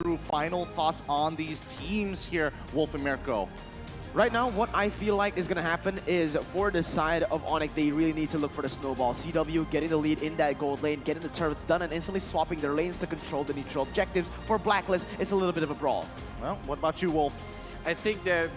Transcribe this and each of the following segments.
through final thoughts on these teams here, Wolf and Mirko. Right now, what I feel like is going to happen is for the side of ONIC, they really need to look for the snowball. CW getting the lead in that gold lane, getting the turrets done, and instantly swapping their lanes to control the neutral objectives. For BLACKLIST, it's a little bit of a brawl. Well, what about you, Wolf? I think that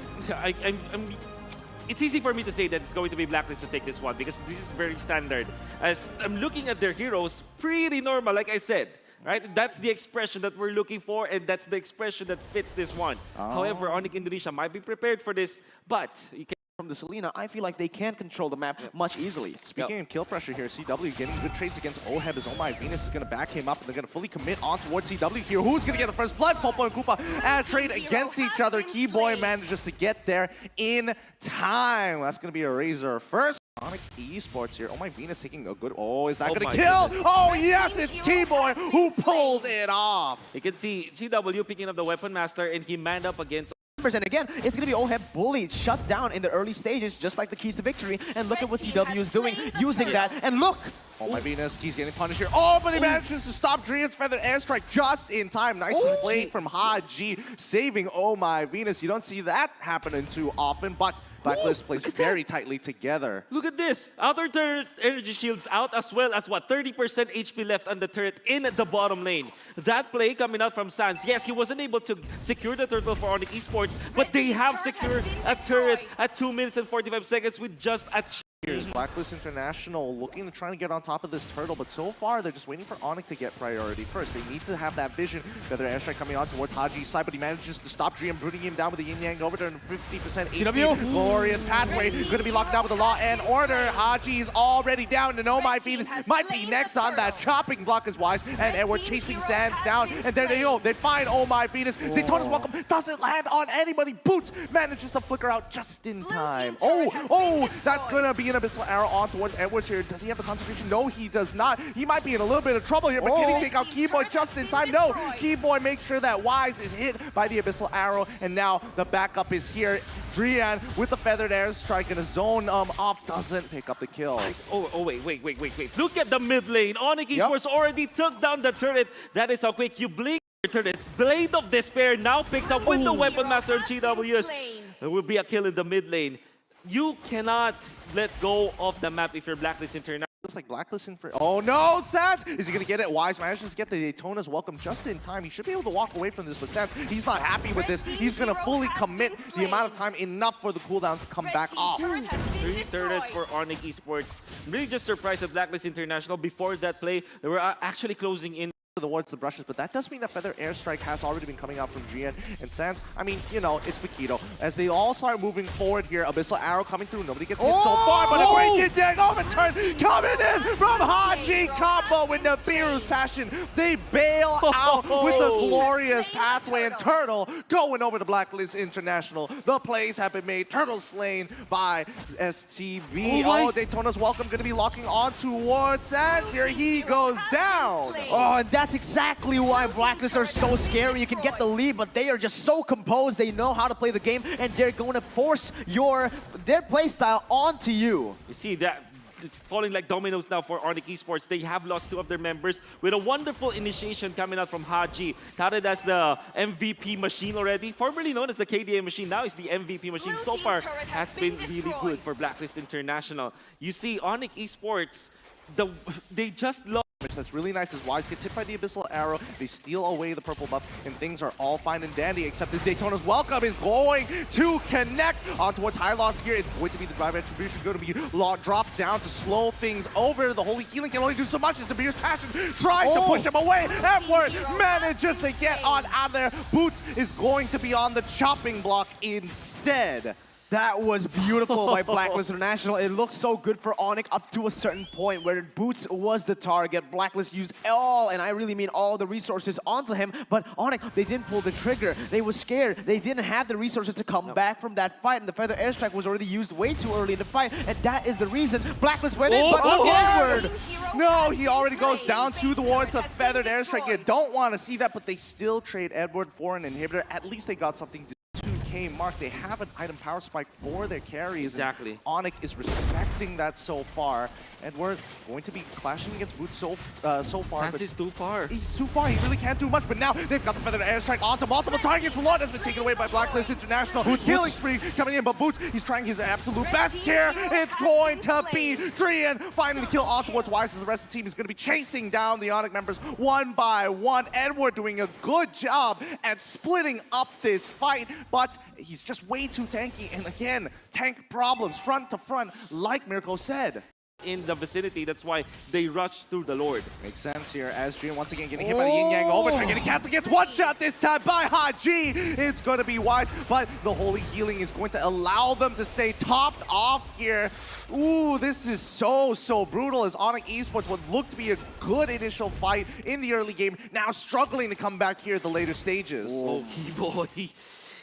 it's easy for me to say that it's going to be BLACKLIST to take this one because this is very standard. As I'm looking at their heroes, pretty normal, like I said. Right? That's the expression that we're looking for, and that's the expression that fits this one. However, ONIC Indonesia might be prepared for this, but you can from the Selena, I feel like they can control the map much easily. Speaking of kill pressure here, CW getting good trades against Oheb as Oh My Venus is going to back him up, and they're going to fully commit on towards CW here. Who's going to get the first blood? Popo and Koopa and trade against each other. Keyboy manages to get there in time. That's going to be a Razor first. ONIC Esports here. Oh My Venus taking a good. Oh, is that going to kill? Goodness. Oh, yes, it's Keyboy who pulls it off. You can see CW picking up the Weapon Master, and he manned up against. And again, it's going to be Oheb bullied, shut down in the early stages, just like the keys to victory. And look at what CW is doing, using that. And look! Oh My Venus, he's getting punished here. Oh, but he manages to stop Drian's Feathered Airstrike just in time. Nicely played from Haji, saving Oh My Venus. You don't see that happening too often, but BLACKLIST plays very tightly together. Look at this. Outer turret energy shields out, as well as what, 30% HP left on the turret in the bottom lane. That play coming out from Sans. Yes, he wasn't able to secure the turtle for ONIC Esports, but they have secured a turret at 2 minutes and 45 seconds with just a Here's BLACKLIST International looking to try to get on top of this turtle, but so far they're just waiting for ONIC to get priority first. They need to have that vision. Feather Airstrike coming on towards Haji's side, but he manages to stop Drian, booting him down with the Yin Yang over to 50% HP. Glorious pathway, going to be locked down with the Law and Order. Haji's already down, and Oh My Venus might be next on that chopping block as Wise, and Edward chasing Sands down, and there they go. They find Oh My Venus. Daytona's welcome doesn't land on anybody. Boots manages to flicker out just in time. Oh, that's going to be an Abyssal Arrow on towards Edwards here. Does he have the concentration? No, he does not. He might be in a little bit of trouble here, but can he take out Keyboy just in time? No, Keyboy makes sure that Wise is hit by the Abyssal Arrow, and now the backup is here. Drian with the Feathered Airstrike in a zone off, doesn't pick up the kill. Wait. Look at the mid lane. ONIC Esports already took down the turret. That is how quick you blink your turrets. Blade of Despair now picked up with the Weapon Master of GWS. There will be a kill in the mid lane. You cannot let go of the map if you're BLACKLIST International. Looks like BLACKLIST in for. Oh no, Sans! Is he going to get it? Wise manages to get the Daytona's welcome just in time. He should be able to walk away from this, but Sans, he's not happy with this. He's going to fully commit the amount of time enough for the cooldowns to come back off. 3 turrets for ONIC Esports. I'm really just surprised at BLACKLIST International. Before that play, they were actually closing in towards the brushes, but that does mean that Feather Airstrike has already been coming out from Gian and Sans. I mean, you know, it's Paquito. As they all start moving forward here, Abyssal Arrow coming through. Nobody gets hit so far, but a great Yin Yang overturn coming in from Haji combo with Nibiru's Passion. They bail out with the glorious pathway, and Turtle going over to BLACKLIST International. The plays have been made. Turtle slain by STB. Oh, Daytona's welcome going to be locking on towards Sans here. He goes down. Oh, and that's exactly why BLACKLIST are so scary. You can get the lead, but they are just so composed. They know how to play the game, and they're going to force their play style onto you. You see that? It's falling like dominoes now for ONIC Esports. They have lost 2 of their members with a wonderful initiation coming out from Haji. Touted as the MVP machine already. Formerly known as the KDA machine, now is the MVP machine. So far has been really good for BLACKLIST International. You see, ONIC Esports, they just lost. That's really nice as Wise gets hit by the Abyssal Arrow. They steal away the purple buff, and things are all fine and dandy, except this Daytona's welcome is going to connect on towards High Loss here. It's going to be the drive attribution, going to be dropped down to slow things over. The Holy Healing can only do so much as the Beer's Passion tries to push him away. Edward manages to get on out there. Boots is going to be on the chopping block instead. That was beautiful by BLACKLIST International. It looked so good for ONIC up to a certain point where Boots was the target. BLACKLIST used all, and I really mean all, the resources onto him. But ONIC, they didn't pull the trigger. They were scared. They didn't have the resources to come back from that fight. And the Feather Airstrike was already used way too early in the fight. And that is the reason BLACKLIST went in. But look at Edward. No, he already goes down towards a Feathered Airstrike. You don't want to see that, but they still trade Edward for an inhibitor. At least they got something to 10K mark. They have an item power spike for their carries. Exactly. ONIC is respecting that so far. And we're going to be clashing against Boots so far. Sans is too far. He's too far. He really can't do much. But now they've got the feathered airstrike onto multiple targets. Lord has been taken away by BLACKLIST International. Killing spree coming in, but Boots, he's trying his absolute best here. It's going to be Drian finding the kill on towards Wise as the rest of the team is going to be chasing down the ONIC members one by one. Edward doing a good job at splitting up this fight, but he's just way too tanky. And again, tank problems front to front, like Mirko said. In the vicinity, that's why they rush through the Lord. Makes sense here as Drian once again getting hit by the Yin Yang Overturn, getting cancelled against one shot this time by Haji. It's going to be Wise, but the Holy Healing is going to allow them to stay topped off here. Ooh, this is so brutal as ONIC Esports, what looked to be a good initial fight in the early game, now struggling to come back here at the later stages. Oh, boy.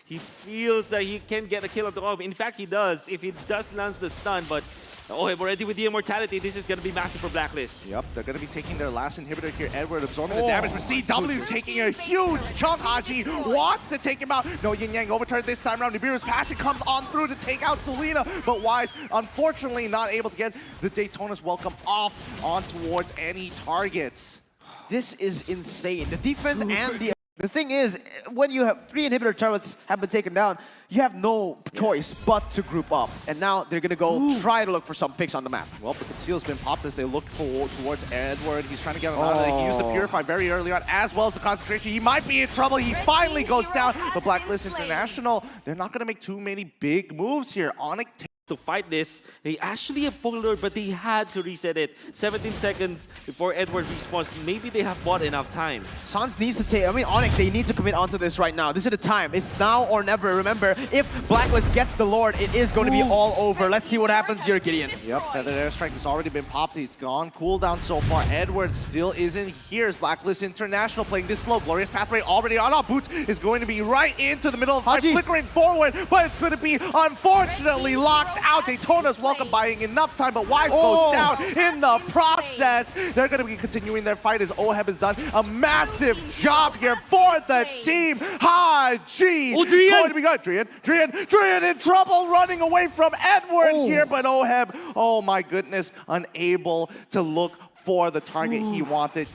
He feels that he can get a kill of the off. In fact, he does. If he does lands the stun, but already with the immortality, this is going to be massive for BLACKLIST. Yep, they're going to be taking their last inhibitor here. Edward absorbing the damage, but CW taking a huge chunk. Haji wants to take him out. No Yin Yang Overturn this time around. Nibiru's passion comes on through to take out Selena, but Wise, unfortunately, not able to get the Daytona's welcome off on towards any targets. This is insane. The defense and the thing is, when you have 3 inhibitor turrets have been taken down, you have no choice but to group up. And now they're going to go try to look for some picks on the map. Well, but the conceal's been popped as they look towards Edward. He's trying to get him out of there. He used the Purify very early on, as well as the Concentration. He might be in trouble. He finally goes down. But BLACKLIST International, they're not going to make too many big moves here. ONIC to fight this, they actually have Polar, but they had to reset it. 17 seconds before Edward respawns. Maybe they have bought enough time. Sans needs to take, ONIC, they need to commit onto this right now. This is the time. It's now or never. Remember, if BLACKLIST gets the Lord, it is going to be all over. Let's see what happens here, Gideon. Yep, Feathered Airstrike has already been popped. He's gone cooldown so far. Edward still isn't here. As BLACKLIST International playing this slow. Glorious Pathway already on. Boots is going to be right into the middle of fight, flickering forward, but it's going to be unfortunately locked out. Daytona's welcome, buying enough time, but Wise goes down in the process. They're going to be continuing their fight as OHEB has done a massive job here for the team. Haji going to be good. Drian in trouble, running away from Edward here, but OHEB, oh my goodness, unable to look for the target he wanted.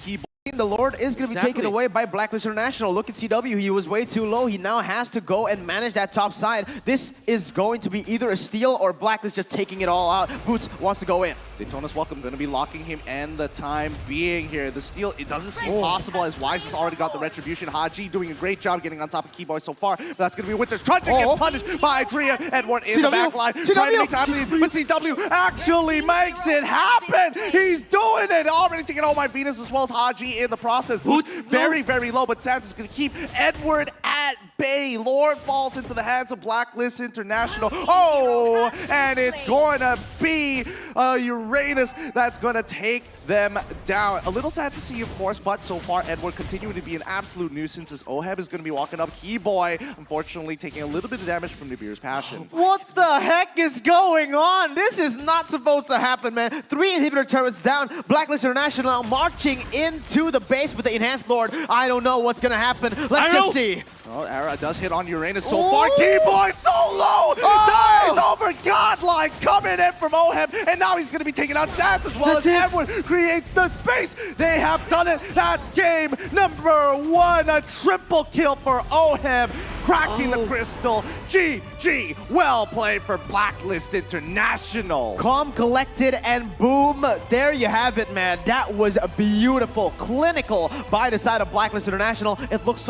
The Lord is going to be taken away by BLACKLIST International. Look at CW. He was way too low. He now has to go and manage that top side. This is going to be either a steal or BLACKLIST just taking it all out. Boots wants to go in. Daytona's welcome, going to be locking him and the time being here. The steal, it doesn't seem possible as Wise has already got the retribution. Haji doing a great job getting on top of Keyboy so far, but that's going to be Winter's Truncheon gets punished by Drian. Edward in the back line, trying to make time, but CW actually makes it happen. He's doing it. Already taking all my Venus as well as Haji in the process. Boots very low, but Sans is going to keep Edward at bay. Lord falls into the hands of BLACKLIST International. Oh, and it's going to be Uranus that's going to take them down. A little sad to see, of course, but so far Edward continuing to be an absolute nuisance as OHEB is going to be walking up. Keyboy, unfortunately, taking a little bit of damage from Nibiru's passion. What the heck is going on? This is not supposed to happen, man. 3 inhibitor turrets down. BLACKLIST International marching into the base with the Enhanced Lord. I don't know what's going to happen. Let's just see. Well, Ara does hit on Uranus so far. Keyboy so low! Dies over Godlike coming in from OHEB, and now he's going to be taking out Sans as well as Edward creates the space. They have done it. That's game number 1. A triple kill for OHEB, cracking the crystal. GG. Well played for BLACKLIST International. Calm, collected, and boom. There you have it, man. That was beautiful. Clinical by the side of BLACKLIST International. It looks so